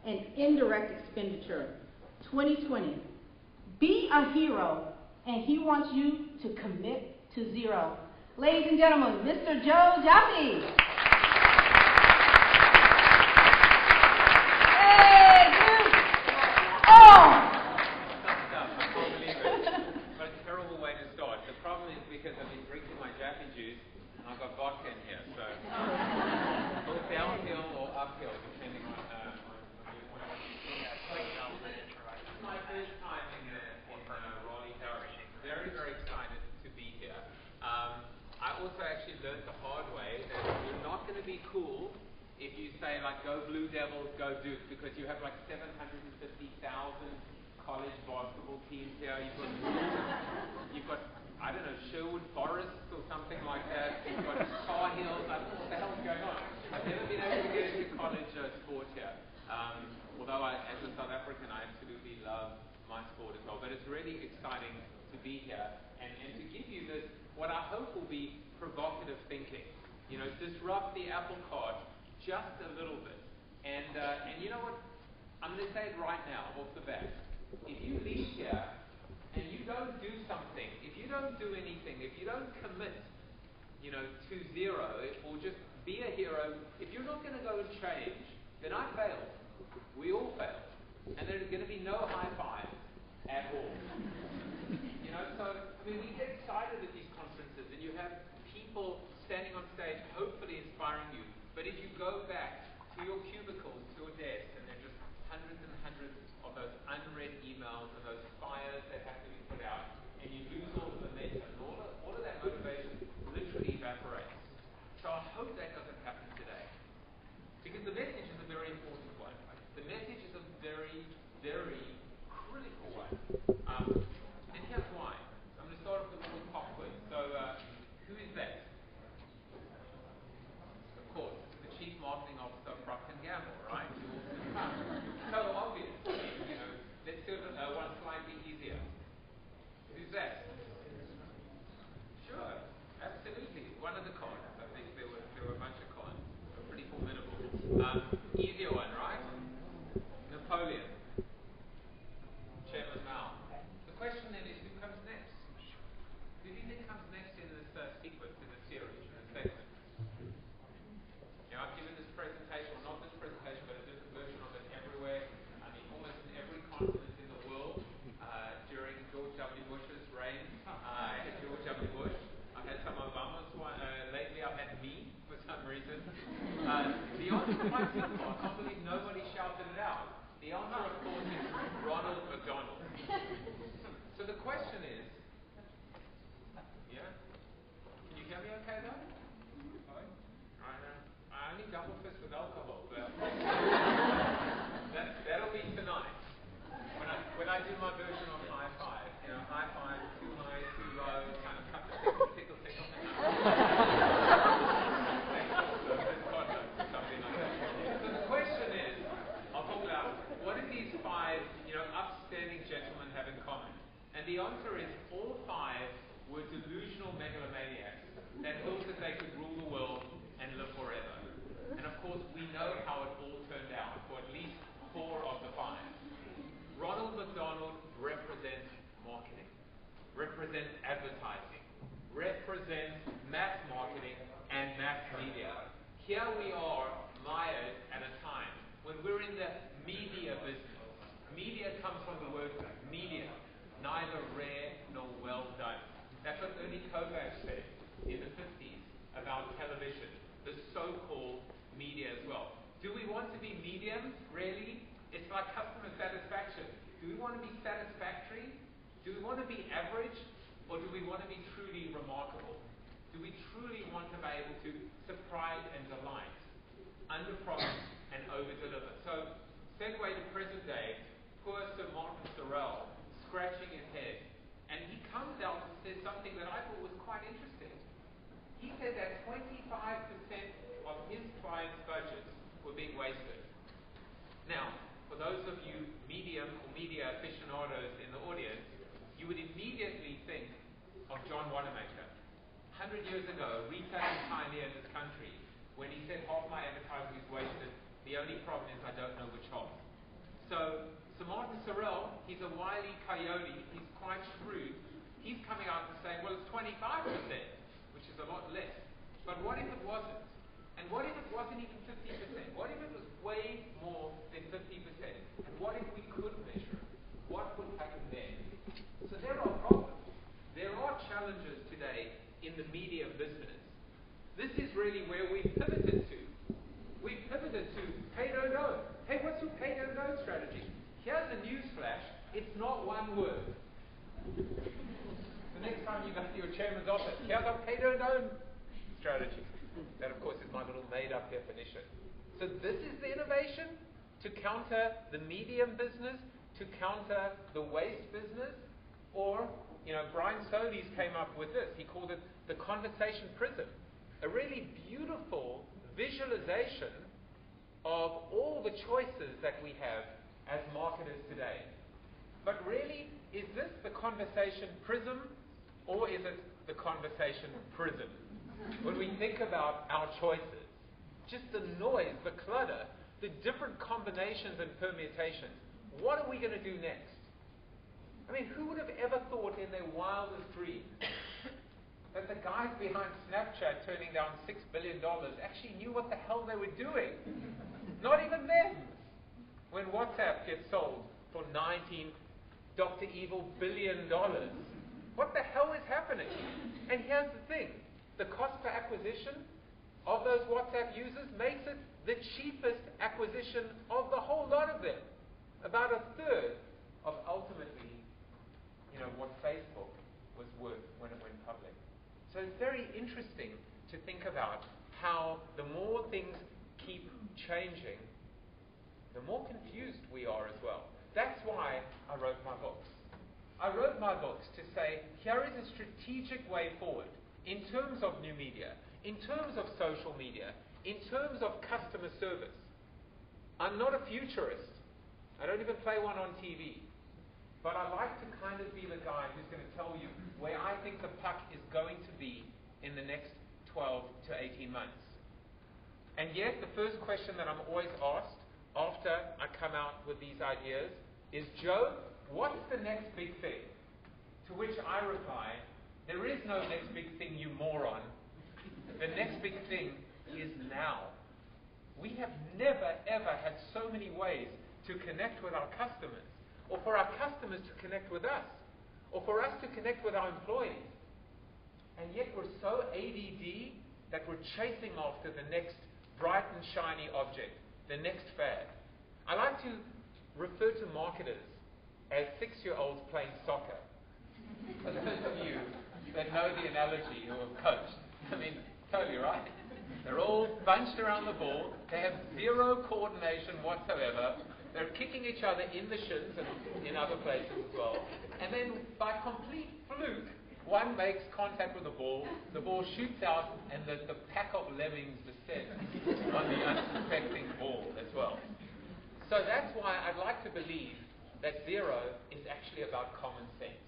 and indirect expenditure, 2020. Be a hero, and he wants you to commit to zero. Ladies and gentlemen, Mr. Joe Jaffe. Hey, dude. Oh! I can't believe it. What a terrible way to start. The problem is because I've been drinking my Jaffe juice, and I've got vodka in here, so both downhill or uphill, depending on my first time in Raleigh Parish. Very, very excited to be here. I also actually learned the hard way that you're not going to be cool if you say like go Blue Devils, go Duke, because you have like 750,000 college basketball teams here. You've got I don't know, Sherwood Forest or something like that. You've got Tar Heels. What the hell's going on? I've never been able to get into college sport here. Although as a South African, I absolutely love my sport as well. But it's really exciting to be here and to give you this, what I hope will be provocative thinking. You know, disrupt the apple cart just a little bit. And you know what? I'm going to say it right now, off the bat. If you leave here and you don't do something, if you don't do anything, if you don't commit, to zero, or just be a hero, if you're not going to go and change, then I failed. We all failed. And there's going to be no high five at all. So, we get excited at these conferences, and you have people standing on stage, hopefully inspiring you. But if you go back to your cubicles, to your desk, and there are just hundreds and hundreds of those unread emails and those fires that have to be put out, and you lose all the momentum, and all of that motivation literally evaporates. So I hope that doesn't happen today. Because the message is a very important one. The message is a very, very critical one. And here's why. I'm going to start off with a little pop quiz. So, who is that? Of course, the Chief Marketing Officer of Procter & Gamble, right? So obvious. Let's do one slightly easier. Who's that? Sure, absolutely. One of the cons. I think there were a bunch of cons. They were pretty formidable. Easier one, right? Napoleon. Chairman Mao. The question then is, who comes next? Who do you think comes next in this sequence, in this series, in this segment? I've given this presentation, well, not this presentation, but a different version of it everywhere. Almost in every continent in the world. During George W. Bush's reign, I had George W. Bush. I've had some Obamas. Lately, I've had me for some reason. The answer is quite simple. I can't believe nobody shouted it out. The answer, of course, is Ronald McDonald. So the question is, can you hear me okay though? I only double fist with alcohol, but that'll be tonight. When I do my version of high five, high five, too high, too low, kind of cut the tickle. Something like that. So the question is, I'll talk about what do these five, upstanding gentlemen have in common? And the answer is all five were delusional megalomaniacs that thought that they could rule the world and live forever. And of course, we know how it all turned out for at least 4 of the 5. Ronald McDonald represents marketing, represents advertising, represents mass marketing and mass media. Here we are mired at a time when we're in the media business. Media comes from the word media, neither rare nor well done. That's what Ernie Kovacs said in the 50s about television, the so-called media as well. Do we want to be medium? Really? It's like customer satisfaction. Do we want to be satisfactory? Do we want to be average? Or do we want to be truly remarkable? Do we truly want to be able to surprise and delight, under-promise and over-deliver? So, segue to present day, poor Sir Martin Sorrell, scratching his head. And he comes out and says something that I thought was quite interesting. He said that 25% of his clients' budgets were being wasted. Now, for those of you medium or media aficionados in the audience, you would immediately think of John Wanamaker. 100 years ago, retailing pioneer in this country, when he said half my advertising is wasted, The only problem is I don't know which half. So Martin Sorrell, he's a wily coyote. He's quite shrewd. He's coming out and saying, well, it's 25%, which is a lot less. But what if it wasn't? And what if it wasn't even 50%? What if it was way more than 50%? And what if we could measure it? What would happen then? So there are problems. There are challenges today in the media business. This is really where we've pivoted to. We've pivoted to pay no no. Hey, what's your pay no no strategy? Here's a news flash. It's not one word. The next time you go to your chairman's office, here's our pay no no strategy. That, of course, is my little made-up definition. So this is the innovation to counter the medium business, to counter the waste business, or, Brian Solis came up with this. He called it the conversation prism, a really beautiful visualization of all the choices that we have as marketers today. But really, is this the conversation prism, or is it the conversation prism? When we think about our choices, just the noise, the clutter, the different combinations and permutations, what are we going to do next? I mean, who would have ever thought in their wildest dreams that the guys behind Snapchat turning down $6 billion actually knew what the hell they were doing? Not even them. When WhatsApp gets sold for $19 Dr. Evil billion, what the hell is happening? And here's the thing. The cost per acquisition of those WhatsApp users makes it the cheapest acquisition of the whole lot of them. About a third of ultimately, what Facebook was worth when it went public. So it's very interesting to think about how the more things keep changing, the more confused we are as well. That's why I wrote my books. I wrote my books to say, here is a strategic way forward in terms of new media, in terms of social media, in terms of customer service. I'm not a futurist. I don't even play one on TV. But I like to kind of be the guy who's going to tell you where I think the puck is going to be in the next 12 to 18 months. And yet, the first question that I'm always asked after I come out with these ideas is, Joe, what's the next big thing? To which I reply, there is no next big thing, you moron. The next big thing is now. We have never, ever had so many ways to connect with our customers, or for our customers to connect with us, or for us to connect with our employees. And yet we're so ADD that we're chasing after the next bright and shiny object, the next fad. I like to refer to marketers as 6-year-olds playing soccer. For those of you that know the analogy who have coached, I mean, totally right. They're all bunched around the ball. They have zero coordination whatsoever. They're kicking each other in the shins and in other places as well. And then by complete fluke, one makes contact with the ball shoots out, and the pack of lemmings descend on the unsuspecting ball as well. So that's why I'd like to believe that zero is actually about common sense.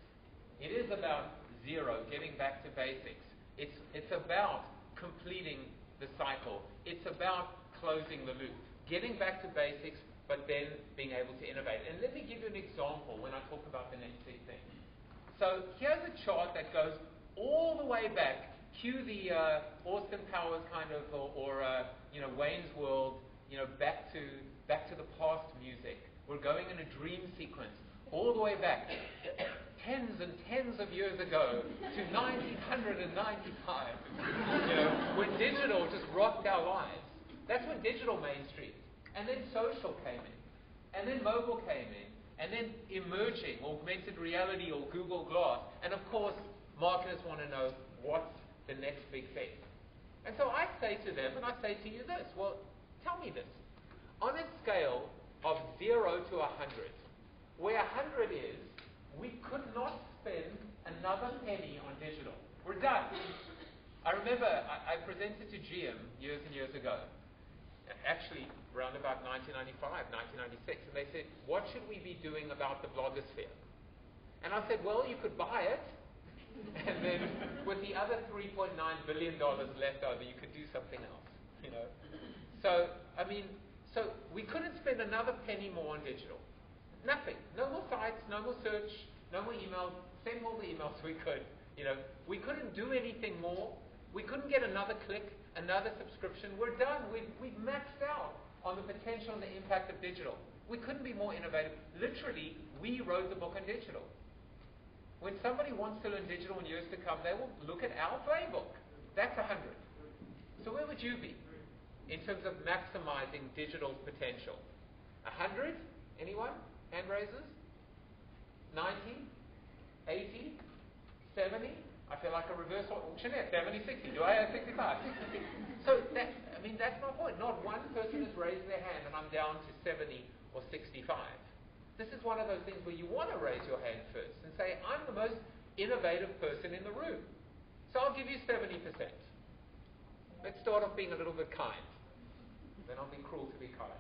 It is about zero, getting back to basics. It's about completing the cycle. It's about closing the loop, getting back to basics, but then being able to innovate. And let me give you an example when I talk about the next big thing. So here's a chart that goes all the way back, cue the Austin Powers kind of, or Wayne's World, back to the past music. We're going in a dream sequence all the way back, tens and tens of years ago to 1995, when digital just rocked our lives. That's when digital mainstreamed. And then social came in, and then mobile came in, and then emerging, augmented reality or Google Glass. And of course, marketers want to know what's the next big thing. And so I say to them, and I say to you this, well, tell me this. On a scale of 0 to 100, where 100 is, we could not spend another penny on digital. We're done. I remember I presented to GM years and years ago, actually around about 1995, 1996, and they said, what should we be doing about the blogosphere? And I said, well, you could buy it, and then with the other $3.9 billion left over, you could do something else, So, I mean, So we couldn't spend another penny more on digital. Nothing. No more sites, no more search, no more emails. Send all the emails we could. We couldn't do anything more. We couldn't get another click, another subscription. We're done. We've maxed out on the potential and the impact of digital. We couldn't be more innovative. Literally, we wrote the book on digital. When somebody wants to learn digital in years to come, they will look at our playbook. That's 100. So where would you be in terms of maximizing digital's potential? 100? Anyone? Hand raisers? 90? 80? 70? I feel like a reverse auctioneer. 70, 60. Do I have 65? 60. So that's my point. Not one person has raised their hand and I'm down to 70 or 65. This is one of those things where you want to raise your hand first and say, I'm the most innovative person in the room. So I'll give you 70%. Let's start off being a little bit kind. Then I'll be cruel to be kind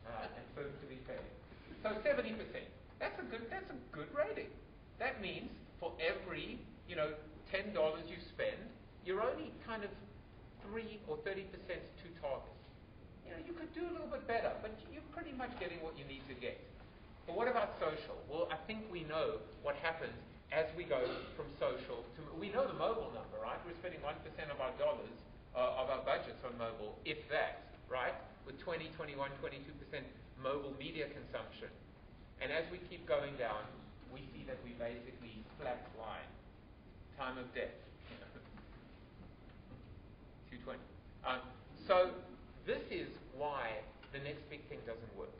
and firm to be fair. So 70%. That's a good rating. That means for every $10 you spend, you're only kind of 3 or 30% to target. You could do a little bit better, but you're pretty much getting what you need to get. But what about social? Well, I think we know what happens as we go from social to... We know the mobile number, right? We're spending 1% of our dollars, of our budgets on mobile, if that, right? With 20, 21, 22% mobile media consumption. And as we keep going down, we see that we basically flat line. Time of death. 220. So this is why the next big thing doesn't work.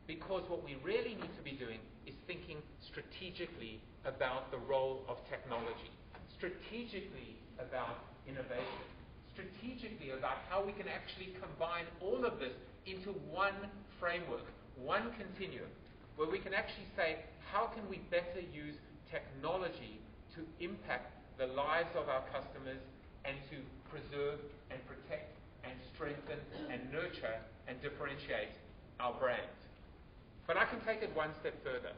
Because what we really need to be doing is thinking strategically about the role of technology, strategically about innovation, strategically about how we can actually combine all of this into one framework, one continuum, where we can actually say, how can we better use technology to impact the lives of our customers and to preserve and protect and strengthen and nurture and differentiate our brand. But I can take it one step further.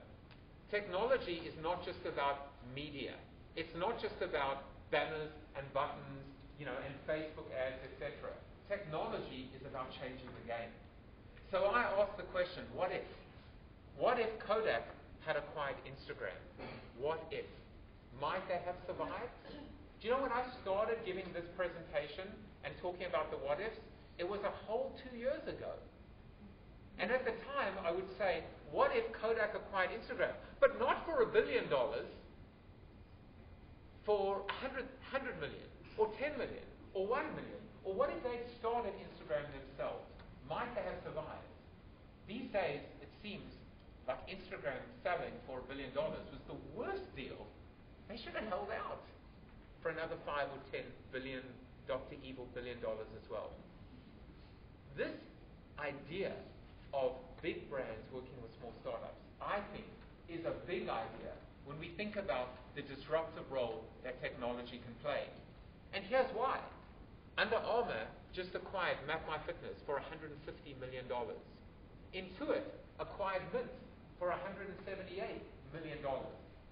Technology is not just about media. It's not just about banners and buttons, and Facebook ads, etc. Technology is about changing the game. So I ask the question, what if? What if Kodak had acquired Instagram? What if? Might they have survived? Do you know when I started giving this presentation and talking about the what ifs, it was a whole 2 years ago. And at the time, I would say, what if Kodak acquired Instagram? But not for $1 billion, for 100 million, or 10 million, or 1 million. Or what if they'd started Instagram themselves? Might they have survived? These days, it seems like Instagram selling for $1 billion was the worst deal. They should have held out for another 5 or 10 billion, Dr. Evil $1 billion as well. This idea of big brands working with small startups, I think, is a big idea when we think about the disruptive role that technology can play. And here's why. Under Armour just acquired MapMyFitness for $150 million. Intuit acquired Mint for $178 million.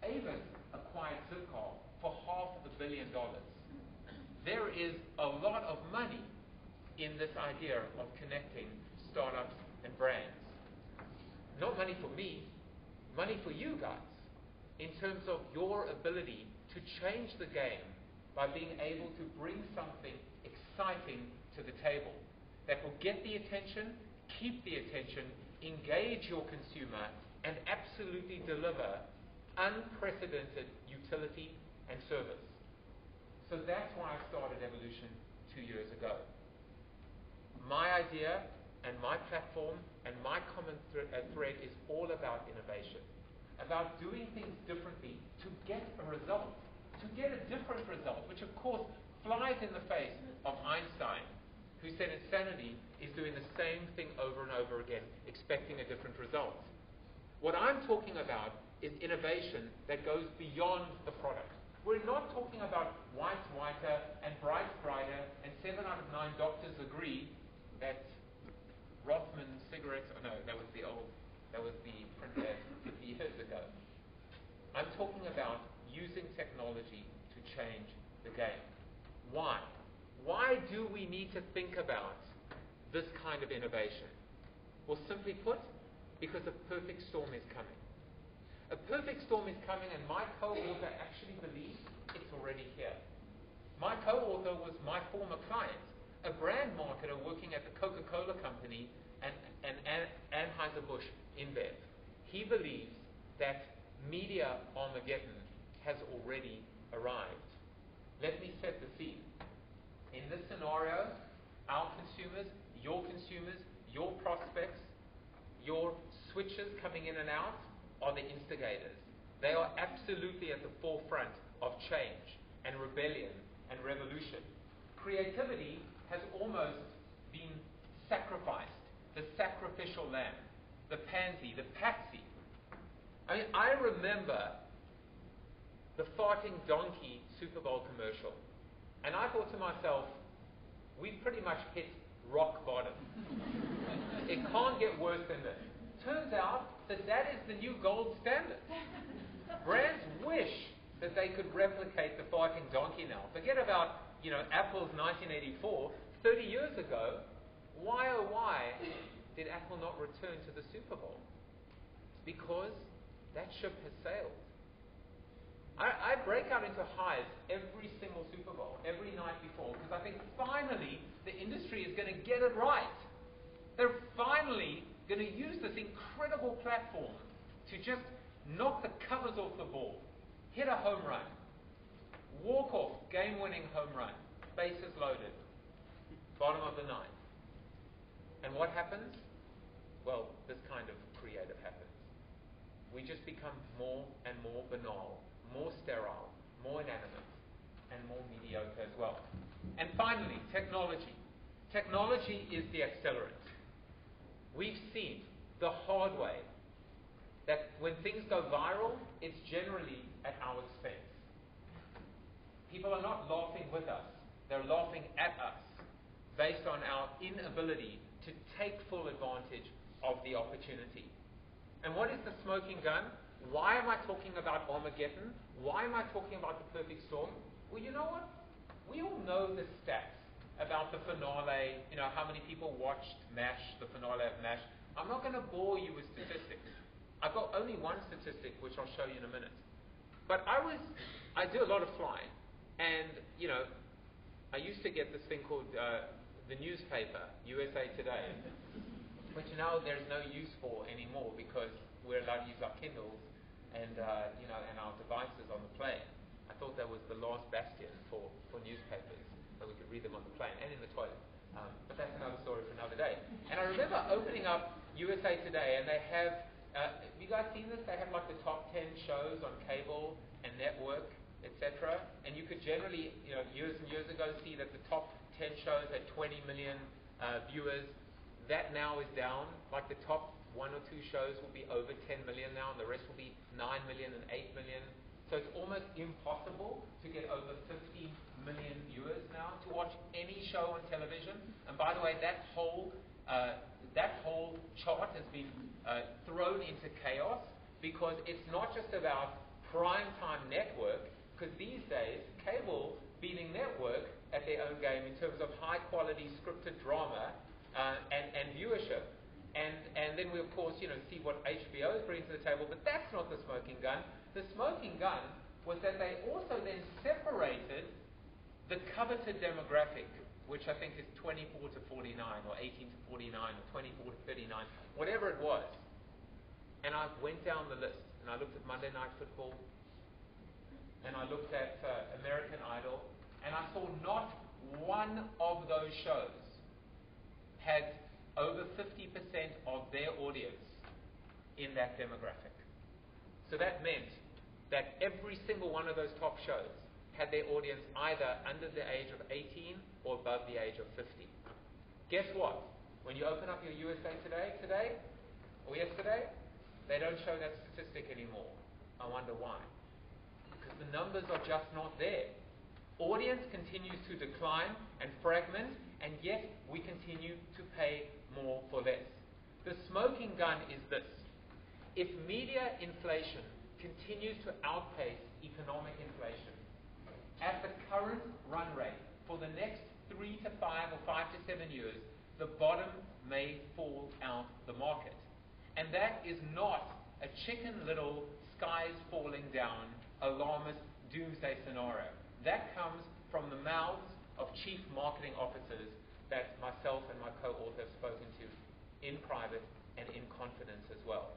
Avis acquired Zipcar for $500 million. There is a lot of money in this idea of connecting startups and brands. Not money for me, money for you guys, in terms of your ability to change the game by being able to bring something exciting to the table that will get the attention, keep the attention, engage your consumer, and absolutely deliver unprecedented utility and service. So that's why I started Evolution 2 years ago. My idea and my platform and my common thread is all about innovation, about doing things differently to get a result, to get a different result, which of course flies in the face of Einstein, who said insanity is doing the same thing over and over again, expecting a different result. What I'm talking about is innovation that goes beyond the product. We're not talking about white's whiter and bright's brighter, and 7 out of 9 doctors agree that Rothman cigarettes, that was the print ad 50 years ago. I'm talking about using technology to change the game. Why? Why do we need to think about this kind of innovation? Well, simply put, because a perfect storm is coming. A perfect storm is coming, and my co-author actually believes it's already here. My co-author was my former client, a brand marketer working at the Coca-Cola Company and Anheuser-Busch InBev. He believes that media Armageddon has already arrived. Let me set the scene. In this scenario, our consumers, your prospects, your switchers coming in and out are the instigators. They are absolutely at the forefront of change and rebellion and revolution. Creativity has almost been sacrificed. The sacrificial lamb, the pansy, the patsy. I mean, I remember the farting donkey Super Bowl commercial, and I thought to myself, we've pretty much hit rock bottom. It can't get worse than this. Turns out that is the new gold standard. Brands wish that they could replicate the farting donkey now. Forget about, Apple's 1984. 30 years ago, why oh why did Apple not return to the Super Bowl? It's because that ship has sailed. I break out into highs every single Super Bowl, every night before, because I think finally the industry is going to get it right. They're finally going to use this incredible platform to just knock the covers off the ball, hit a home run, walk off, game-winning home run, bases loaded, bottom of the ninth. And what happens? Well, this kind of creative happens. We just become more and more banal, more sterile, more inanimate, and more mediocre as well. And finally, technology. Technology is the accelerant. We've seen the hard way that when things go viral, it's generally at our expense. People are not laughing with us, they're laughing at us based on our inability to take full advantage of the opportunity. And what is the smoking gun? Why am I talking about Armageddon? Why am I talking about the perfect storm? Well, you know what? We all know the stats about the finale, how many people watched MASH, the finale of MASH. I'm not going to bore you with statistics. I've got only one statistic, which I'll show you in a minute. But I do a lot of flying. And, I used to get this thing called the newspaper, USA Today, which now there's no use for anymore because we're allowed to use our Kindles and our devices on the plane. I thought that was the last bastion for newspapers, that we could read them on the plane and in the toilet. But that's another story for another day. And I remember opening up USA Today, and they have, have you guys seen this? They have like the top 10 shows on cable and network, etc. And you could generally, years and years ago, see that the top 10 shows had 20 million viewers. That now is down. Like the top 1 or 2 shows will be over 10 million now, and the rest will be 9 million and 8 million. So it's almost impossible to get over 50 million viewers now to watch any show on television. And by the way, that whole chart has been thrown into chaos because it's not just about primetime network, because these days, cable beating network at their own game in terms of high-quality scripted drama and viewership. And then we, of course, see what HBO brings to the table, but that's not the smoking gun. The smoking gun was that they also then separated the coveted demographic, which I think is 24 to 49, or 18 to 49, or 24 to 39, whatever it was. And I went down the list, and I looked at Monday Night Football, and I looked at American Idol, and I saw not one of those shows had over 50% of their audience in that demographic. So that meant that every single one of those top shows had their audience either under the age of 18 or above the age of 50. Guess what? When you open up your USA Today or yesterday, they don't show that statistic anymore. I wonder why. Because the numbers are just not there. Audience continues to decline and fragment, and yet we continue to pay more for less. The smoking gun is this. If media inflation continues to outpace economic inflation at the current run rate for the next 3 to 5 or 5 to 7 years, the bottom may fall out the market. And that is not a chicken little skies falling down, alarmist doomsday scenario. That comes from the mouths of chief marketing officers that myself and my co-author have spoken to in private and in confidence as well.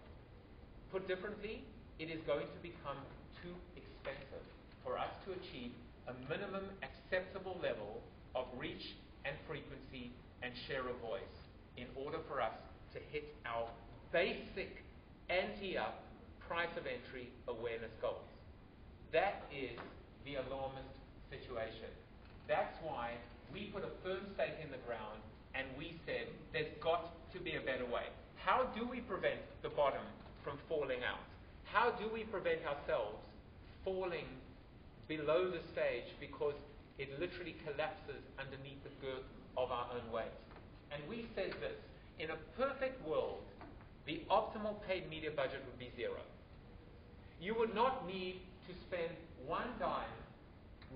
Put differently, it is going to become too expensive for us to achieve a minimum acceptable level of reach and frequency and share of voice in order for us to hit our basic ante-up price of entry awareness goals. That is the alarmist situation. That's why we put a firm stake in the ground and we said there's got to be a better way. How do we prevent the bottom from falling out? How do we prevent ourselves falling below the stage because it literally collapses underneath the girth of our own weight? And we said this, in a perfect world, the optimal paid media budget would be zero. You would not need to spend one dime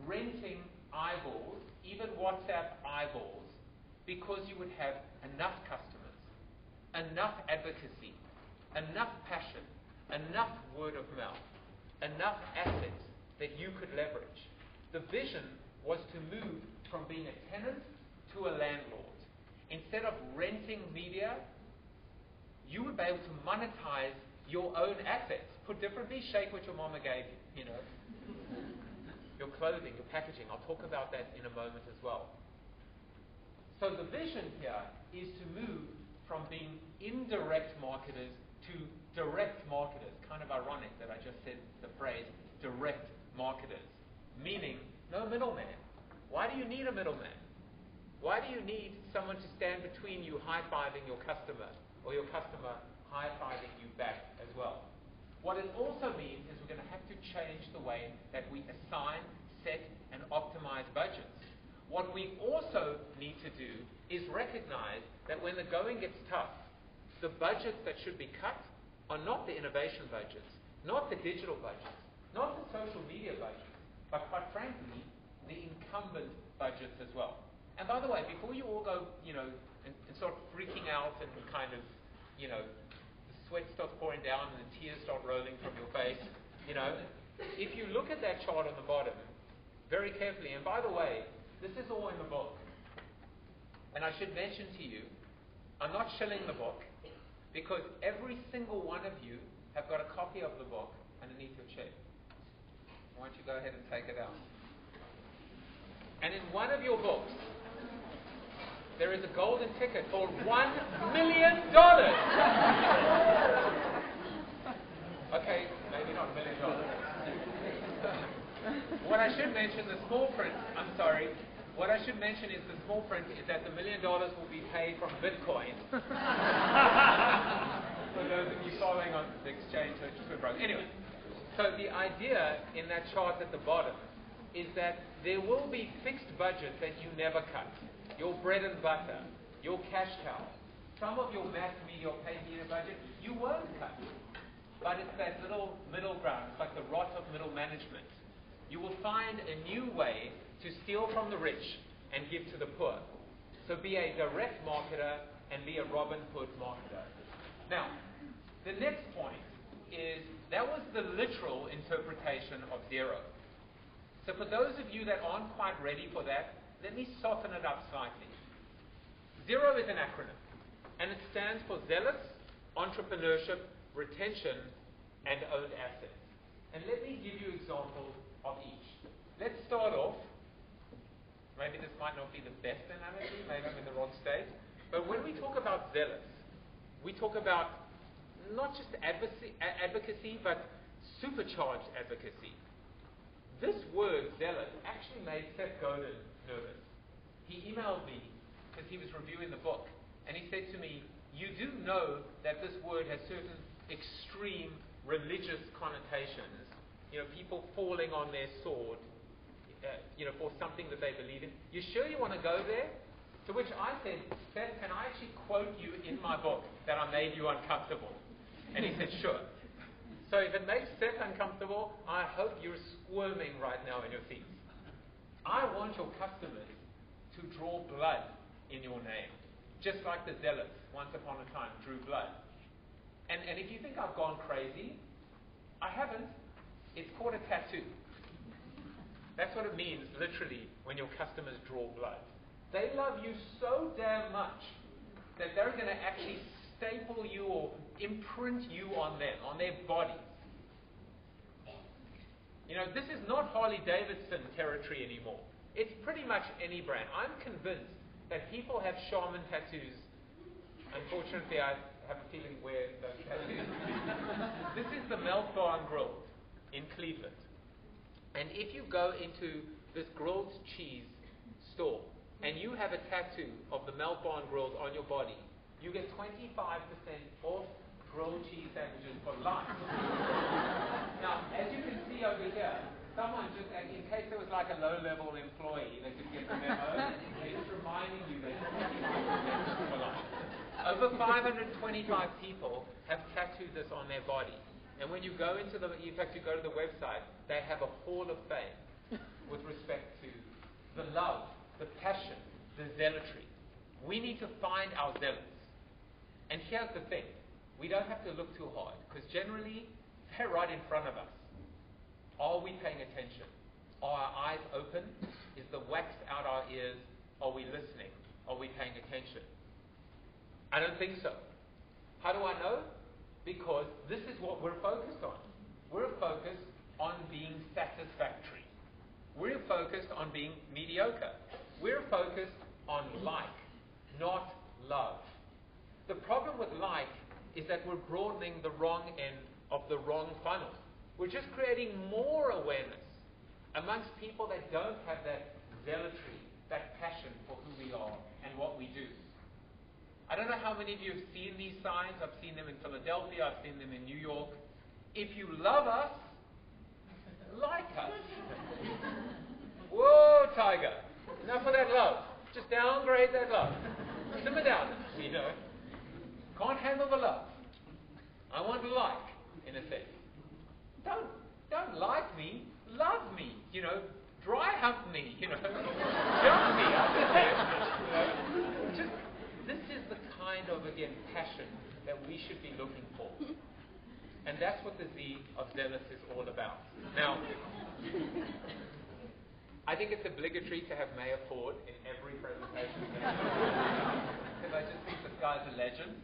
renting eyeballs, even WhatsApp eyeballs, because you would have enough customers, enough advocacy, enough passion, enough word of mouth, enough assets that you could leverage. The vision was to move from being a tenant to a landlord. Instead of renting media, you would be able to monetize your own assets. Put differently, shake what your mama gave you, your clothing, your packaging. I'll talk about that in a moment as well. So the vision here is to move from being indirect marketers to direct marketers. Kind of ironic that I just said the phrase direct marketers, meaning no middleman. Why do you need a middleman? Why do you need someone to stand between you high-fiving your customer or your customer high-fiving you back as well? What it also means is we're going to have to change the way that we assign, set, and optimize budgets. What we also need to do is recognize that when the going gets tough, the budgets that should be cut are not the innovation budgets, not the digital budgets, not the social media budgets, but quite frankly, the incumbent budgets as well. And by the way, before you all go, and start freaking out and kind of, the sweat starts pouring down and the tears start rolling from your face, if you look at that chart on the bottom very carefully, and by the way, this is all in the book. And I should mention to you, I'm not shilling the book because every single one of you have got a copy of the book underneath your chair. Why don't you go ahead and take it out? And in one of your books, there is a golden ticket for $1 million. Okay, maybe not $1 million. What I should mention, the small print, I'm sorry, what I should mention is the small print is that the $1 million will be paid from Bitcoin. For those of you following on the exchange, so just went broke. Anyway, so the idea in that chart at the bottom is that there will be fixed budgets that you never cut. Your bread and butter, your cash cow, some of your mass media or paid media budget, you won't cut. But it's that little middle ground. It's like the rot of middle management. You will find a new way to steal from the rich and give to the poor. So be a direct marketer and be a Robin Hood marketer. Now, the next point is that was the literal interpretation of zero. So for those of you that aren't quite ready for that, let me soften it up slightly. Zero is an acronym, and it stands for zealous, entrepreneurship, retention, and owned assets. And let me give you examples of each. Let's start off. Maybe this might not be the best analogy, maybe I'm in the wrong state. But when we talk about zealous, we talk about not just advocacy, but supercharged advocacy. This word, zealous, actually made Seth Godin nervous. He emailed me because he was reviewing the book, and he said to me, you do know that this word has certain extreme religious connotations, people falling on their sword, for something that they believe in. You sure you want to go there? To which I said, Seth, can I actually quote you in my book that I made you uncomfortable? And he said, sure. So if it makes Seth uncomfortable, I hope you're squirming right now in your seats. I want your customers to draw blood in your name, just like the zealots once upon a time, drew blood. And if you think I've gone crazy, I haven't. It's called a tattoo. That's what it means, literally, when your customers draw blood. They love you so damn much that they're going to actually staple you or imprint you on them, on their bodies. You know, this is not Harley-Davidson territory anymore. It's pretty much any brand. I'm convinced that people have shaman tattoos. Unfortunately, I have a feeling where those tattoos. This is the Melt Bar and Grill in Cleveland. And if you go into this grilled cheese store and you have a tattoo of the Melt Bar and Grills on your body, you get 25% off grilled cheese sandwiches for life. Now, as you can see over here, someone just, in case there was like a low-level employee that could get the memo, they're just reminding you that 25% for life. Over 525 people have tattooed this on their body. And when you go into in fact, you go to the website, they have a hall of fame with respect to the love, the passion, the zealotry. We need to find our zealots. And here's the thing. We don't have to look too hard, because generally, they're right in front of us. Are we paying attention? Are our eyes open? Is the wax out our ears? Are we listening? Are we paying attention? I don't think so. How do I know? Because this is what we're focused on. We're focused on being satisfactory. We're focused on being mediocre. We're focused on like, not love. The problem with like is that we're broadening the wrong end of the wrong funnel. We're just creating more awareness amongst people that don't have that zealotry, that passion for who we are and what we do. I don't know how many of you have seen these signs. I've seen them in Philadelphia. I've seen them in New York. If you love us, like us. Whoa, Tiger. Enough of that love. Just downgrade that love. Simmer down, you know. Can't handle the love. I want to like, in a sense. Don't like me. Love me. You know, dry hump me. You know, jump me. Just this is the kind of, again, passion that we should be looking for. And that's what the Z of zealous is all about. Now, I think it's obligatory to have Mayor Ford in every presentation. Because I just think this guy's a legend.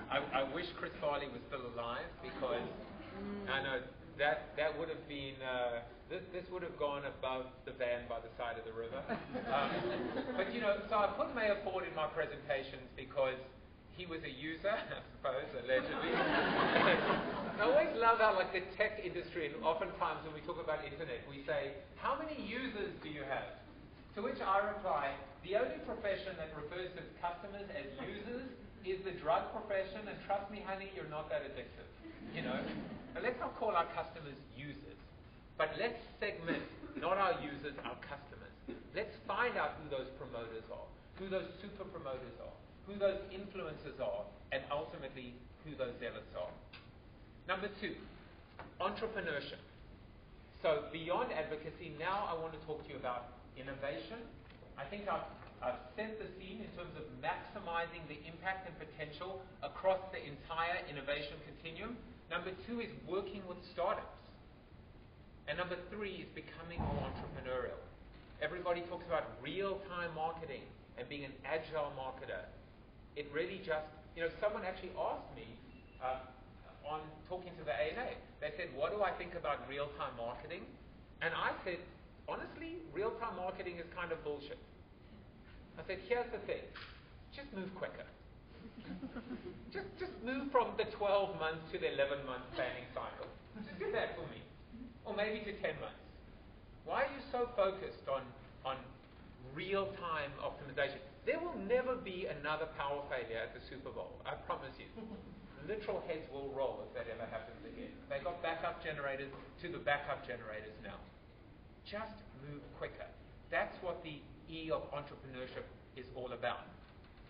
I wish Chris Farley was still alive, because I know that would have been, this would have gone above the van by the side of the river. But, you know, so I put Mayor Ford in my presentations because he was a user, I suppose, allegedly. I always love how, like, the tech industry, and oftentimes when we talk about internet, we say, how many users do you have? To which I reply, the only profession that refers to customers as users is the drug profession, and trust me, honey, you're not that addictive. You know? But let's not call our customers users. But let's segment, not our users, our customers. Let's find out who those promoters are, who those super promoters are, who those influencers are, and ultimately who those zealots are. Number 2, entrepreneurship. So beyond advocacy, now I want to talk to you about innovation. I think I've set the scene in terms of maximizing the impact and potential across the entire innovation continuum. Number 2 is working with startups. And number 3 is becoming more entrepreneurial. Everybody talks about real-time marketing and being an agile marketer. It really just, you know, someone actually asked me on talking to the ANA. They said, what do I think about real-time marketing? And I said, honestly, real-time marketing is kind of bullshit. I said, here's the thing. Just move quicker. Just move from the 12 months to the 11-month planning cycle. Just do that for me. Or maybe to 10 months. Why are you so focused on real-time optimization? There will never be another power failure at the Super Bowl. I promise you. Literal heads will roll if that ever happens again. They got backup generators to the backup generators now. Just move quicker. That's what the E of entrepreneurship is all about.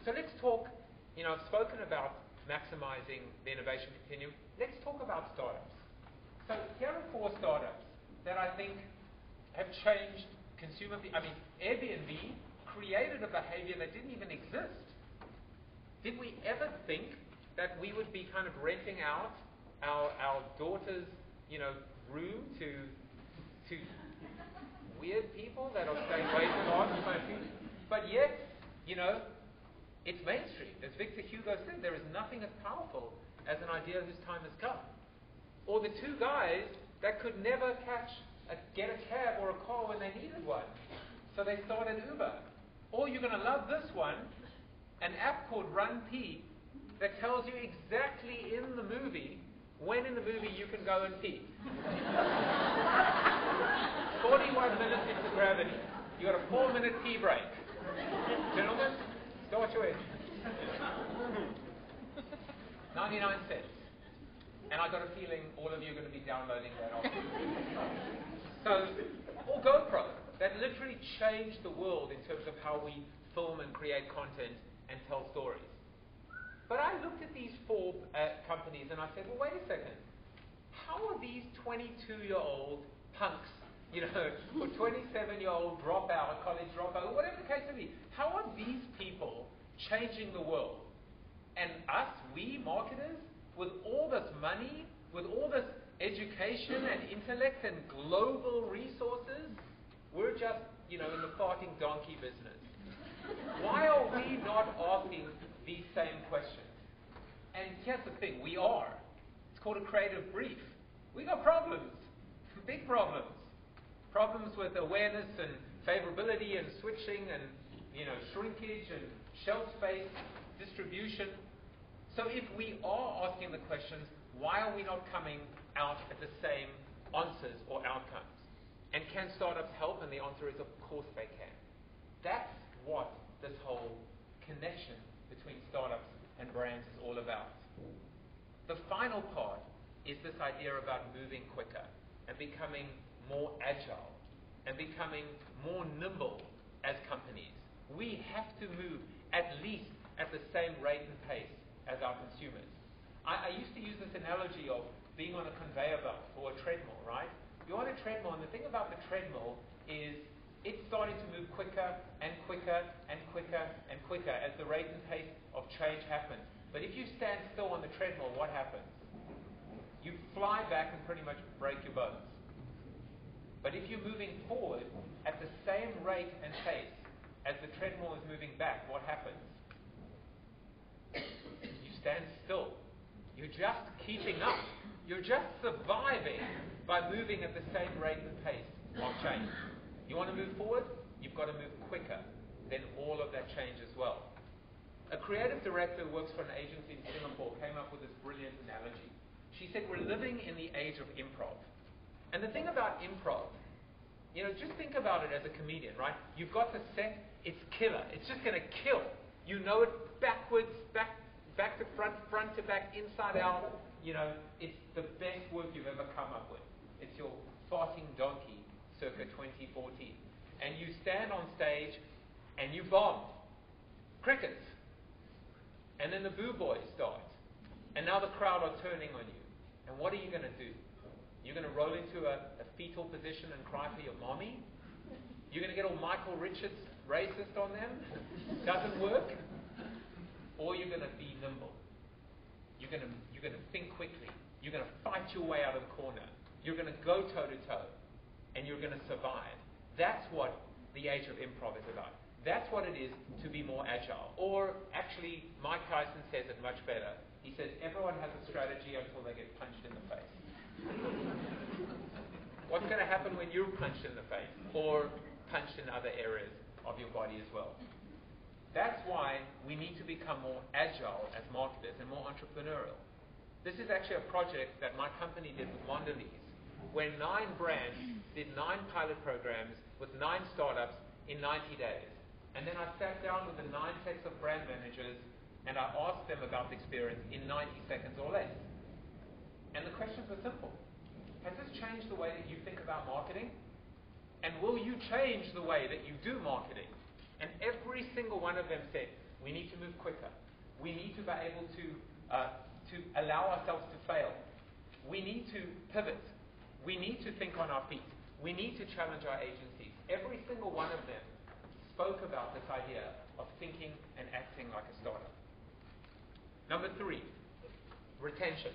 So let's talk, you know, I've spoken about maximizing the innovation continuum. Let's talk about startups. So here are 4 startups that I think have changed consumer. I mean, Airbnb created a behavior that didn't even exist. Did we ever think that we would be kind of renting out our daughter's, room to weird people that are staying way too long? But yet, it's mainstream. As Victor Hugo said, there is nothing as powerful as an idea whose time has come. Or the two guys that could never get a cab or a car when they needed one. So they started Uber. Or you're going to love this one, an app called Run Pee that tells you exactly in the movie when in the movie you can go and pee. 41 minutes into gravity. You got a 4-minute pee break. Gentlemen, start your engine. 99 cents. And I got a feeling all of you are going to be downloading that often. Or GoPro, that literally changed the world in terms of how we film and create content and tell stories. But I looked at these 4 companies and I said, well, wait a second. How are these 22-year-old punks, or 27-year-old dropout, college dropout, or whatever the case may be, how are these people changing the world? And us, we marketers, with all this money, with all this education and intellect and global resources, we're just, in the farting donkey business. Why are we not asking these same questions? And here's the thing, we are. It's called a creative brief. We got problems, big problems. Problems with awareness and favorability and switching and, shrinkage and shelf space, distribution. So if we are asking the questions, why are we not coming out at the same answers or outcomes? And can startups help? And the answer is, of course they can. That's what this whole connection between startups and brands is all about. The final part is this idea about moving quicker and becoming more agile and becoming more nimble as companies. We have to move at least at the same rate and pace as our consumers. I used to use this analogy of being on a conveyor belt or a treadmill, right? You're on a treadmill, and the thing about the treadmill is it's starting to move quicker and quicker and quicker and quicker as the rate and pace of change happens. But if you stand still on the treadmill, what happens? You fly back and pretty much break your bones. But if you're moving forward at the same rate and pace as the treadmill is moving back, what happens? You stand still. You're just keeping up. You're just surviving by moving at the same rate and pace of change. You want to move forward? You've got to move quicker than all of that change as well. A creative director who works for an agency in Singapore came up with this brilliant analogy. She said, we're living in the age of improv. And the thing about improv, just think about it as a comedian, right? You've got the set, it's killer. It's just going to kill. You know it backwards, back to front, front to back, inside out. It's the best work you've ever come up with. It's your farting donkey circa 2014. And you stand on stage and you bomb. Crickets. And then the boo boys start. And now the crowd are turning on you. And what are you going to do? You're going to roll into a fetal position and cry for your mommy? You're going to get all Michael Richards racist on them? Doesn't work? Or you're going to be nimble. You're going to think quickly. You're going to fight your way out of the corner. You're going to go toe to toe. And you're going to survive. That's what the age of improv is about. That's what it is to be more agile. Or actually, Mike Tyson says it much better. He says, everyone has a strategy until they get punched in the face. What's going to happen when you're punched in the face? Or punched in other areas of your body as well? That's why we need to become more agile as marketers and more entrepreneurial. This is actually a project that my company did with Mondelez, where 9 brands did 9 pilot programs with 9 startups in 90 days. And then I sat down with the 9 sets of brand managers and I asked them about the experience in 90 seconds or less. And the questions were simple. Has this changed the way that you think about marketing? And will you change the way that you do marketing? And every single one of them said, we need to move quicker. We need to be able to allow ourselves to fail. We need to pivot. We need to think on our feet. We need to challenge our agencies. Every single one of them spoke about this idea of thinking and acting like a startup. Number 3, retention.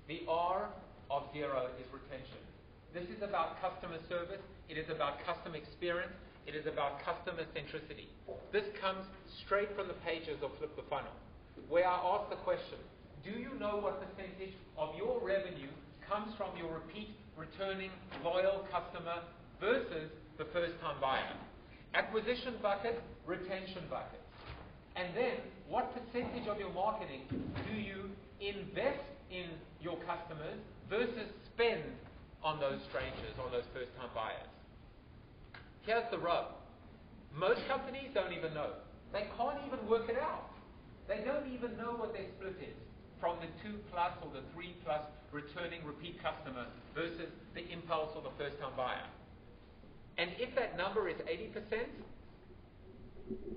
The R of zero is retention. This is about customer service. It is about customer experience. It is about customer centricity. This comes straight from the pages of Flip the Funnel, where I ask the question, do you know what percentage of your revenue comes from your repeat, returning, loyal customer versus the first-time buyer? Acquisition bucket, retention bucket. And then, what percentage of your marketing do you invest in your customers versus spend on those strangers, on those first-time buyers? Here's the rub. Most companies don't even know. They can't even work it out. They don't even know what their split is from the 2+ or the 3+ returning repeat customer versus the impulse or the first-time buyer. And if that number is 80%,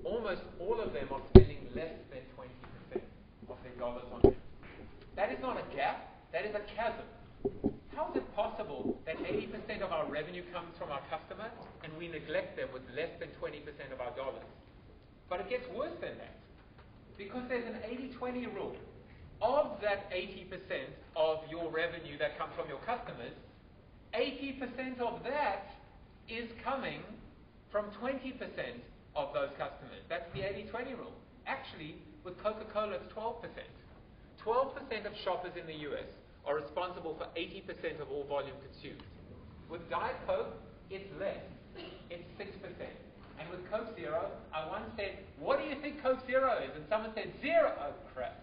almost all of them are spending less than 20% of their dollars on it. That is not a gap, that is a chasm. How is it possible that 80% of our revenue comes from our customer and we neglect them with less than 20% of our dollars? But it gets worse than that, because there's an 80-20 rule. Of that 80% of your revenue that comes from your customers, 80% of that is coming from 20% of those customers. That's the 80-20 rule. Actually, with Coca-Cola, it's 12%. 12% of shoppers in the US are responsible for 80% of all volume consumed. With Diet Coke, it's less. It's 6%. And with Coke Zero, I once said, what do you think Coke Zero is? And someone said, 0. Oh, crap,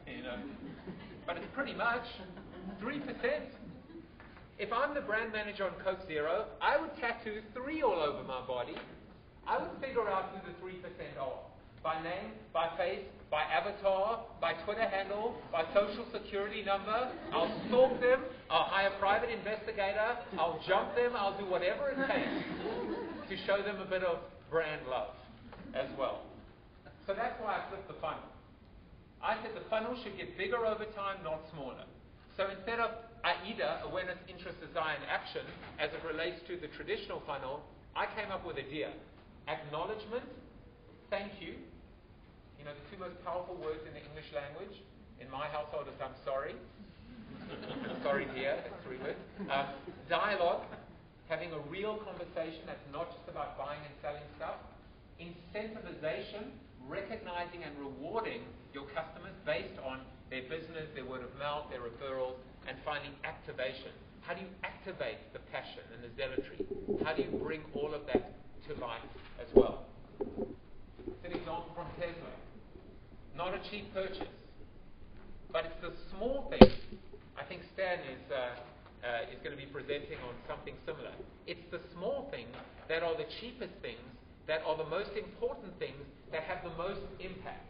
But it's pretty much 3%. If I'm the brand manager on Coke Zero, I would tattoo 3 all over my body. I would figure out who the 3% are. By name, by face, by avatar, by Twitter handle, by social security number. I'll stalk them, I'll hire a private investigator, I'll jump them, I'll do whatever it takes to show them a bit of brand love as well. So that's why I flipped the funnel. I said the funnel should get bigger over time, not smaller. So instead of AIDA, awareness, interest, desire, and action, as it relates to the traditional funnel, I came up with a DEAR. Acknowledgement, thank you. The 2 most powerful words in the English language. In my household is I'm sorry. Sorry, dear, that's 3 words. Dialogue, having a real conversation that's not just about buying and selling stuff. Incentivization, recognizing and rewarding your customers based on their business, their word of mouth, their referrals. And finally, activation. How do you activate the passion and the zealotry? How do you bring all of that to life as well? It's an example from Tesla. Not a cheap purchase, but it's the small things. I think Stan is going to be presenting on something similar. It's the small things that are the cheapest things, that are the most important things, that have the most impact.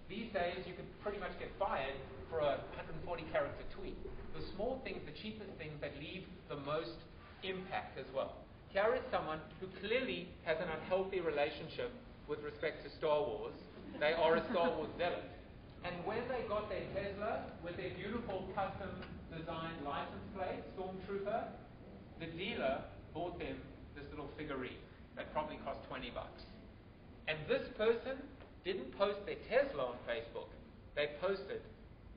These days, you can pretty much get fired for a 140-character tweet. The small things, the cheapest things that leave the most impact as well. Here is someone who clearly has an unhealthy relationship with respect to Star Wars. They are a Star Wars zealot. And when they got their Tesla with their beautiful custom designed license plate, Stormtrooper, the dealer bought them this little figurine that probably cost $20. And this person didn't post their Tesla on Facebook. They posted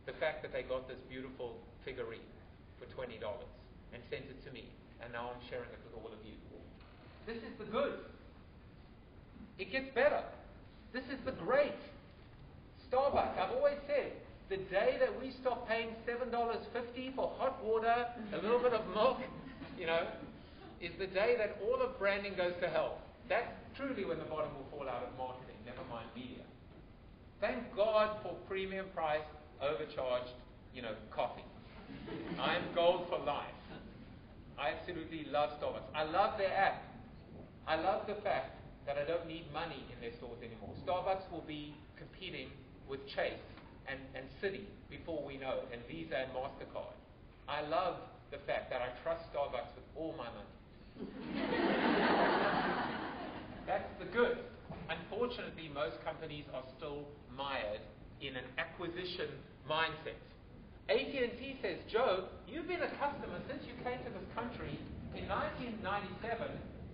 the fact that they got this beautiful figurine for $20 and sent it to me. And now I'm sharing it with all of you. This is the good. It gets better. This is the great. Starbucks, I've always said, the day that we stop paying $7.50 for hot water, a little bit of milk, is the day that all of branding goes to hell. That's truly when the bottom will fall out of marketing, never mind media. Thank God for premium price, overcharged, coffee. I'm gold for life. I absolutely love Starbucks. I love their app. I love the fact that I don't need money in their stores anymore. Starbucks will be competing with Chase and Citi before we know, and Visa and MasterCard. I love the fact that I trust Starbucks with all my money. That's the good. Unfortunately, most companies are still mired in an acquisition mindset. AT&T says, Joe, you've been a customer since you came to this country in 1997,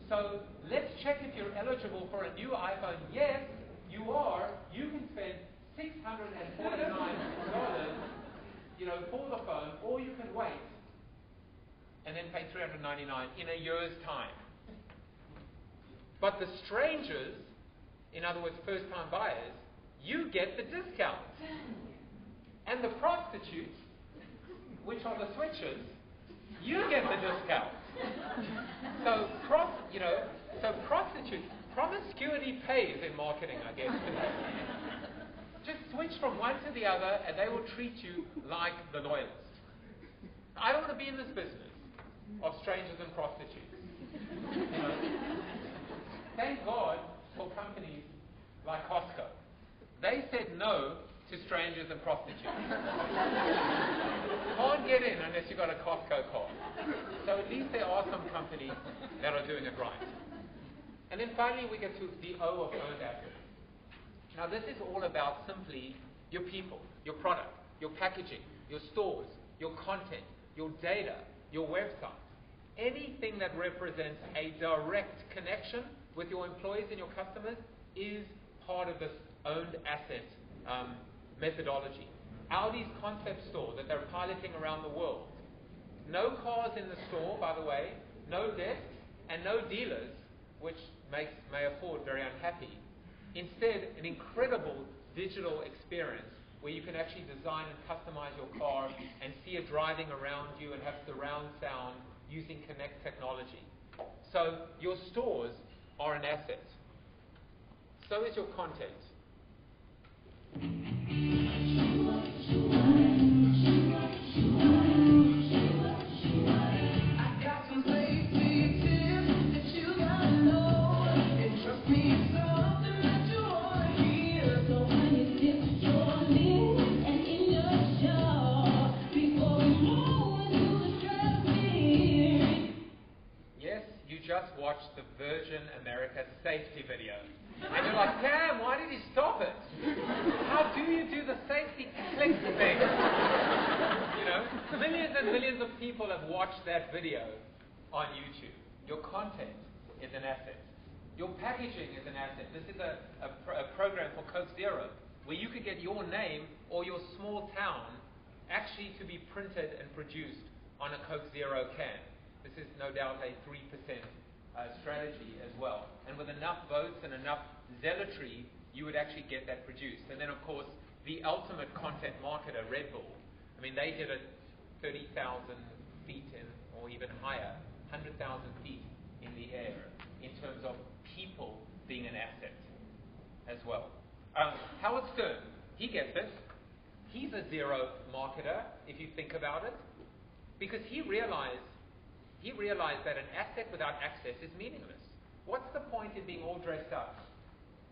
so let's check if you're eligible for a new iPhone. Yes, you are. You can spend $649, for the phone, or you can wait and then pay $399 in a year's time. But the strangers, in other words, first-time buyers, you get the discount. And the prostitutes, which are the switchers, you get the discount. So prostitutes, promiscuity pays in marketing, I guess. Just switch from one to the other, and they will treat you like the loyalist. I don't want to be in this business of strangers and prostitutes. Thank God for companies like Costco. They said no to strangers and prostitutes. Can't get in unless you've got a Costco card. So at least there are some companies that are doing it right. And then finally we get to the O of earned assets. Now this is all about simply your people, your product, your packaging, your stores, your content, your data, your website. Anything that represents a direct connection with your employees and your customers is part of this owned asset methodology. Audi's concept store that they're piloting around the world. No cars in the store, by the way, no desks, and no dealers, which makes Mayor Ford very unhappy. Instead, an incredible digital experience where you can actually design and customize your car and see it driving around you and have surround sound using Connect technology. So your stores are an asset. So is your content. Just watched the Virgin America safety video. And you're like, damn, why did he stop it? How do you do the safety click thing? Millions and millions of people have watched that video on YouTube. Your content is an asset. Your packaging is an asset. This is a program for Coke Zero, where you could get your name or your small town actually to be printed and produced on a Coke Zero can. This is no doubt a 3% strategy as well. And with enough votes and enough zealotry, you would actually get that produced. And then, of course, the ultimate content marketer, Red Bull. I mean, they did it 30,000 feet in, or even higher, 100,000 feet in the air, in terms of people being an asset as well. Howard Stern, he gets it. He's a zero marketer, if you think about it, because he realized that an asset without access is meaningless. What's the point in being all dressed up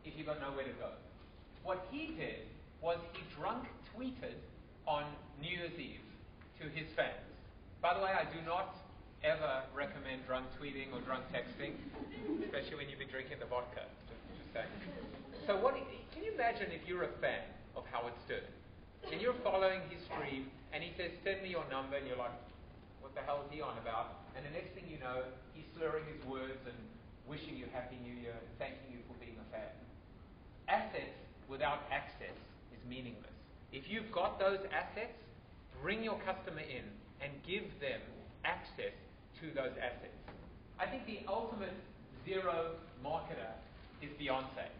if you've got nowhere to go? What he did was he drunk tweeted on New Year's Eve to his fans. By the way, I do not ever recommend drunk tweeting or drunk texting, especially when you've been drinking the vodka, just saying. So can you imagine if you're a fan of Howard Stern and you're following his stream and he says, send me your number, and you're like, what the hell is he on about? And the next thing you know, he's slurring his words and wishing you Happy New Year and thanking you for being a fan. Assets without access is meaningless. If you've got those assets, bring your customer in and give them access to those assets. I think the ultimate zero marketer is Beyonce.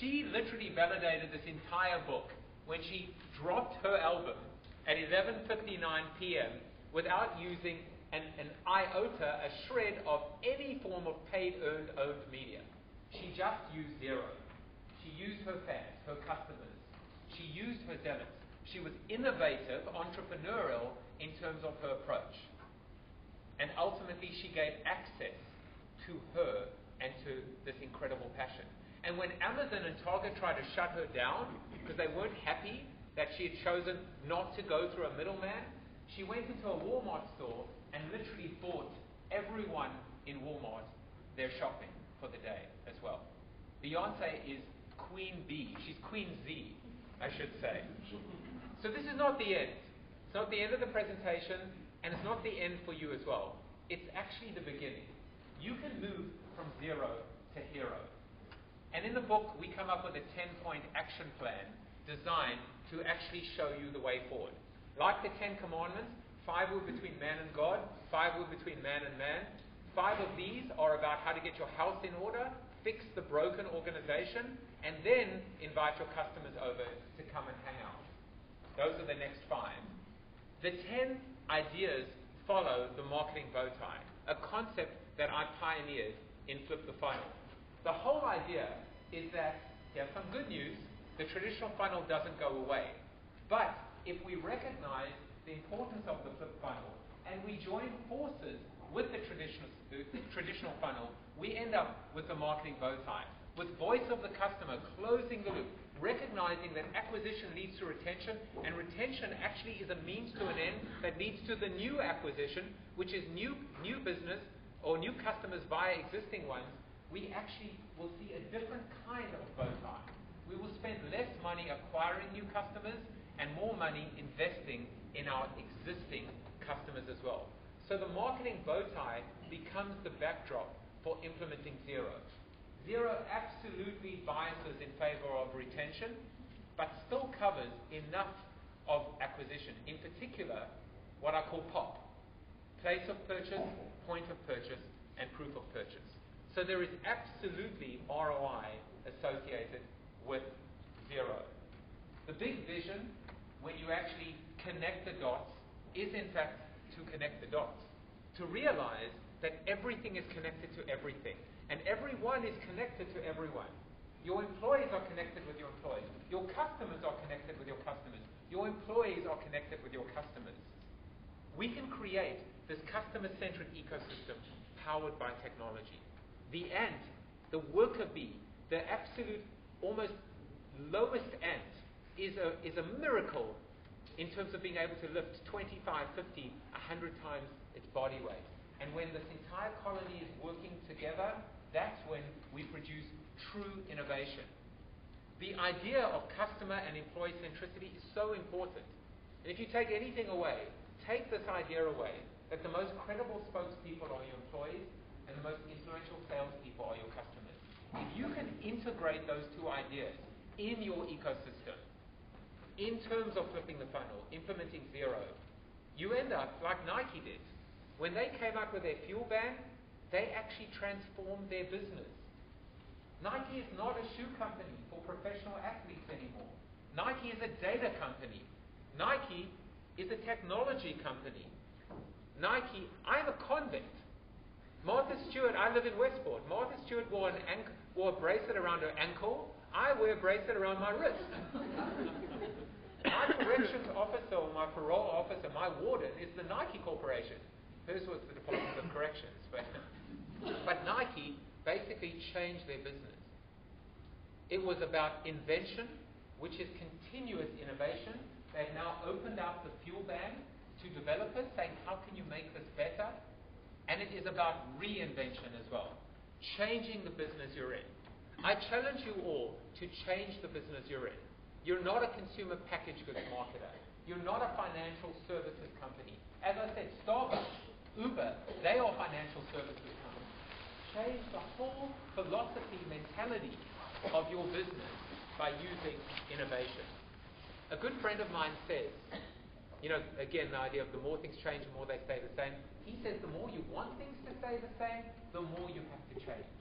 She literally validated this entire book when she dropped her album at 11:59 p.m. without using an iota, a shred of any form of paid, earned, owned media. She just used zero. She used her fans, her customers. She used her zealots. She was innovative, entrepreneurial in terms of her approach. And ultimately, she gave access to her and to this incredible passion. And when Amazon and Target tried to shut her down because they weren't happy that she had chosen not to go through a middleman, she went into a Walmart store and literally bought everyone in Walmart their shopping for the day as well. Beyonce is Queen Bee. She's Queen Z, I should say. So this is not the end. It's not the end of the presentation, and it's not the end for you as well. It's actually the beginning. You can move from zero to hero. And in the book, we come up with a 10-point action plan designed to actually show you the way forward. Like the 10 commandments, 5 were between man and God, 5 were between man and man. 5 of these are about how to get your house in order, fix the broken organization, and then invite your customers over to come and hang out. Those are the next 5. The 10 ideas follow the marketing bow tie, a concept that I pioneered in Flip the Funnel. The whole idea is that, here's some good news, the traditional funnel doesn't go away. But if we recognize the importance of the flip funnel and we join forces with the traditional funnel, we end up with the marketing bow tie, with voice of the customer, closing the loop, recognizing that acquisition leads to retention, and retention actually is a means to an end that leads to the new acquisition, which is new business or new customers via existing ones. We actually will see a different kind of bow tie. We will spend less money acquiring new customers and more money investing in our existing customers as well. So the marketing bow tie becomes the backdrop for implementing Zero. Zero absolutely biases in favor of retention, but still covers enough of acquisition. In particular, what I call POP. Place of purchase, point of purchase, and proof of purchase. So there is absolutely ROI associated with Zero. The big vision, when you actually connect the dots, is in fact to connect the dots. To realize that everything is connected to everything. And everyone is connected to everyone. Your employees are connected with your employees. Your customers are connected with your customers. Your employees are connected with your customers. We can create this customer-centric ecosystem powered by technology. The ant, the worker bee, the absolute, almost lowest ant is a miracle in terms of being able to lift 25, 50, 100 times its body weight. And when this entire colony is working together, that's when we produce true innovation. The idea of customer and employee centricity is so important. And if you take anything away, take this idea away that the most credible spokespeople are your employees and the most influential salespeople are your customers. If you can integrate those two ideas in your ecosystem, in terms of flipping the funnel, implementing Zero, you end up like Nike did. When they came out with their fuel ban, they actually transformed their business. Nike is not a shoe company for professional athletes anymore. Nike is a data company. Nike is a technology company. Nike, I'm a convict. Martha Stewart, I live in Westport. Martha Stewart wore a bracelet around her ankle. I wear a bracelet around my wrist. My corrections officer, or my parole officer, my warden is the Nike Corporation. Hers was the Department of Corrections. But Nike basically changed their business. It was about invention, which is continuous innovation. They've now opened up the fuel ban to developers, saying, how can you make this better? And it is about reinvention as well, changing the business you're in. I challenge you all to change the business you're in. You're not a consumer packaged goods marketer. You're not a financial services company. As I said, Starbucks, Uber, they are financial services companies. Change the whole philosophy, mentality of your business by using innovation. A good friend of mine says, again, the idea of the more things change, the more they stay the same. He says the more you want things to stay the same, the more you have to change.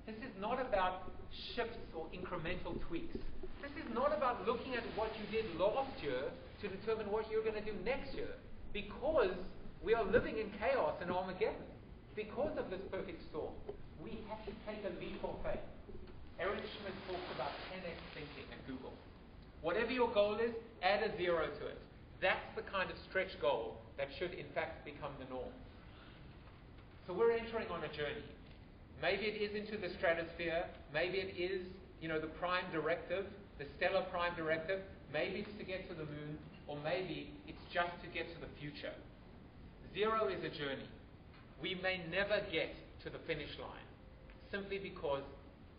This is not about shifts or incremental tweaks. This is not about looking at what you did last year to determine what you're going to do next year. Because we are living in chaos and Armageddon. Because of this perfect storm, we have to take a leap of faith. Eric Schmidt talks about 10x thinking at Google. Whatever your goal is, add a zero to it. That's the kind of stretch goal that should in fact become the norm. So we're entering on a journey. Maybe it is into the stratosphere. Maybe it is, the prime directive, the stellar prime directive. Maybe it's to get to the moon, or maybe it's just to get to the future. Zero is a journey. We may never get to the finish line simply because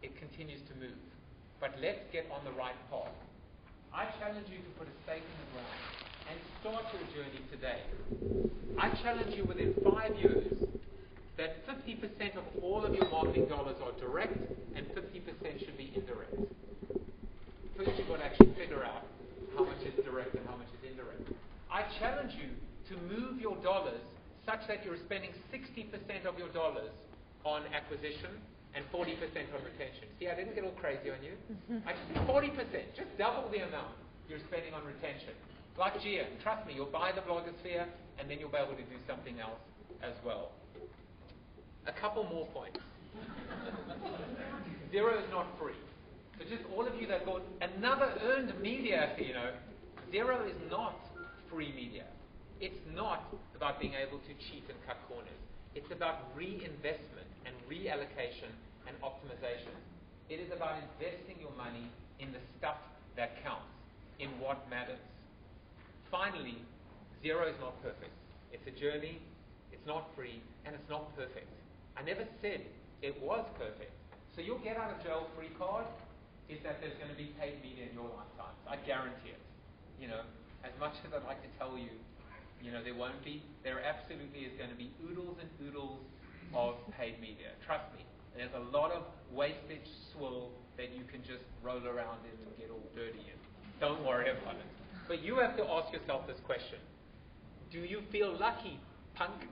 it continues to move. But let's get on the right path. I challenge you to put a stake in the ground and start your journey today. I challenge you within 5 years, that 50% of all of your marketing dollars are direct and 50% should be indirect. First, you've got to actually figure out how much is direct and how much is indirect. I challenge you to move your dollars such that you're spending 60% of your dollars on acquisition and 40% on retention. See, I didn't get all crazy on you. I just 40%, just double the amount you're spending on retention. Like Gia, trust me, you'll buy the blogosphere and then you'll be able to do something else as well. A couple more points. Zero is not free. So just all of you that bought another earned media, zero is not free media. It's not about being able to cheat and cut corners. It's about reinvestment and reallocation and optimization. It is about investing your money in the stuff that counts, in what matters. Finally, zero is not perfect. It's a journey, it's not free, and it's not perfect. I never said it was perfect. So your get out of jail free card is that there's going to be paid media in your lifetime. I guarantee it. As much as I'd like to tell you, there won't be. There absolutely is going to be oodles and oodles of paid media. Trust me. There's a lot of wastage swirl that you can just roll around in and get all dirty in. Don't worry about it. But you have to ask yourself this question. Do you feel lucky, punk?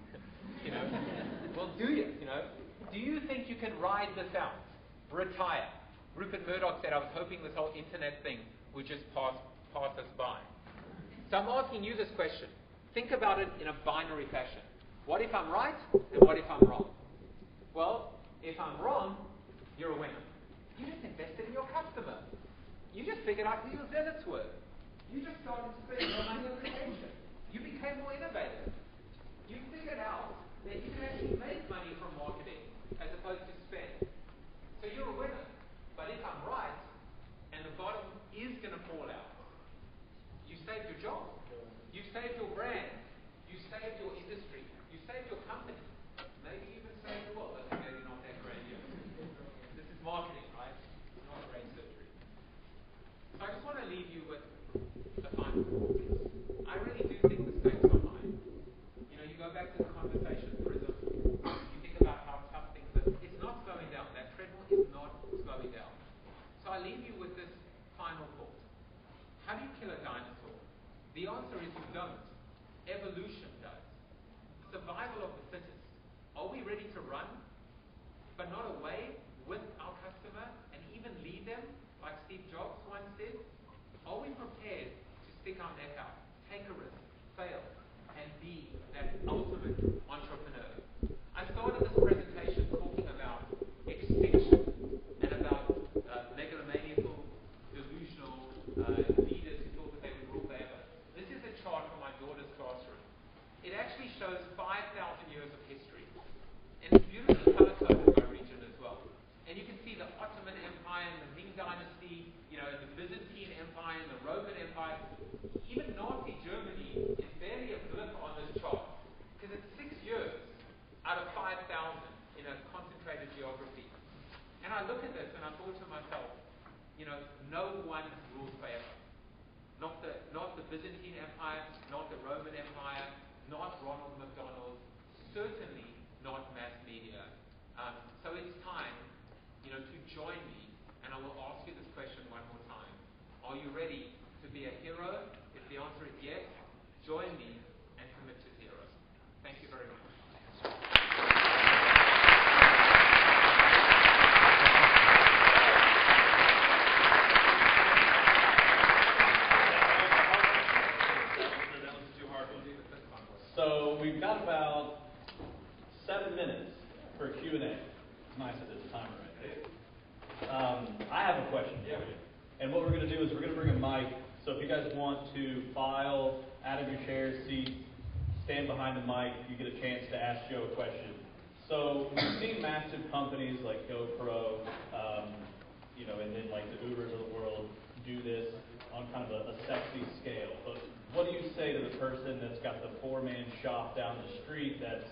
Well, do you? Do you think you can ride this out? Retire? Rupert Murdoch said, I was hoping this whole internet thing would just pass us by. So I'm asking you this question. Think about it in a binary fashion. What if I'm right and what if I'm wrong? Well, if I'm wrong, you're a winner. You just invested in your customer. You just figured out who your zealots were. You just started to spend more money on retention. You became more innovative. You figured out that you can actually make money from marketing as opposed to spend. So you're a winner. But if I'm right, and the bottom is going to fall out, you saved your job. You saved your brand. You saved your industry. You saved your company. Maybe even saved the world. That's maybe not that grandiose. This is marketing, right? It's not brain surgery. So I just want to leave you with the final thought. I really do think the stakes are high. You go back to the conversation prism. You think about how tough things are. It's not slowing down. That treadmill is not slowing down. So I leave you with this final thought. How do you kill a dinosaur? The answer is you don't. Evolution does. Survival of the fittest. Are we ready to run, but not away with our customer and even lead them like Steve Jobs once did? Are we prepared to stick our neck out, take a risk, fail, and be that ultimate entrepreneur? I started this presentation talking about extinction and about megalomaniacal, delusional leaders who thought that they would rule forever. This is a chart from my daughter's classroom. It actually shows 5,000 years of history. And it's beautifully color-coded by region as well. And you can see the Ottoman Empire and the Ming Dynasty, the Byzantine Empire and the Roman Empire. Even Nazi Germany is barely a blip on this chart because it's 6 years out of 5,000 in a concentrated geography. And I look at this and I thought to myself, no one rules forever. Not the Byzantine Empire, not the Roman Empire, not Ronald McDonald, certainly not mass media. So it's time, to join me, and I will ask you this question one more time. Are you ready to be a hero? If the answer is yes, join me and commit to zero. Thank you very much. So we've got about 7 minutes for Q&A. It's nice that there's a timer right there. I have a question for you. And what we're going to do is we're going to bring a mic. So if you guys want to file out of your chairs, seats, stand behind the mic, you get a chance to ask Joe a question. So we've seen massive companies like GoPro, and then like the Ubers of the world do this on kind of a sexy scale. But what do you say to the person that's got the 4-man shop down the street that's